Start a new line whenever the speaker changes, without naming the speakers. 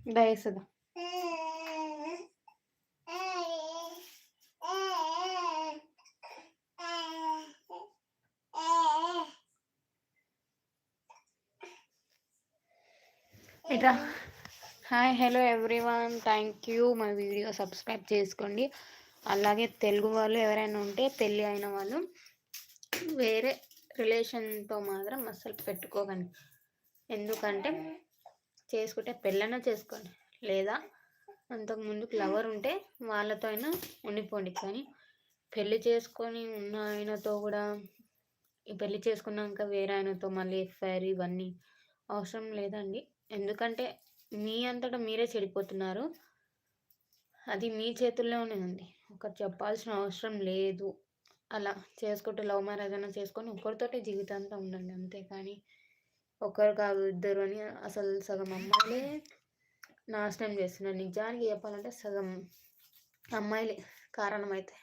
దయసుదా ఇట్రా. Hi hello everyone, thank you. మా video subscribe చేసుకోండి. అలాగే తెలుగు వాళ్ళు ఎవరైనా ఉంటే పెళ్ళి అయిన వాళ్ళు వేరే రిలేషన్తో మాత్రం అస్సలు పెట్టుకోకండి. ఎందుకంటే చేసుకుంటే పెళ్ళైనా చేసుకోండి, లేదా అంతకుముందుకు లవర్ ఉంటే వాళ్ళతో అయినా ఉండిపోండి. కానీ పెళ్ళి చేసుకొని ఉన్న ఆయనతో కూడా ఈ పెళ్ళి చేసుకున్నాక వేరే ఆయనతో మళ్ళీ ఎఫ్ఐఆర్ ఇవన్నీ అవసరం లేదండి. ఎందుకంటే మీ అంతటా మీరే చెడిపోతున్నారు. అది మీ చేతుల్లోనే ఉంది. ఒకరు చెప్పాల్సిన అవసరం లేదు. అలా చేసుకుంటే లవ్ మ్యారేజ్ అయినా చేసుకొని ఒకరితోటి జీవితాంతం ఉండండి. అంతేకాని ఒకరు కాదు ఇద్దరు అని అసలు సగం అమ్మాయిలే నాశనం చేస్తున్నారు. నిజానికి చెప్పాలంటే సగం అమ్మాయిలే కారణమైతే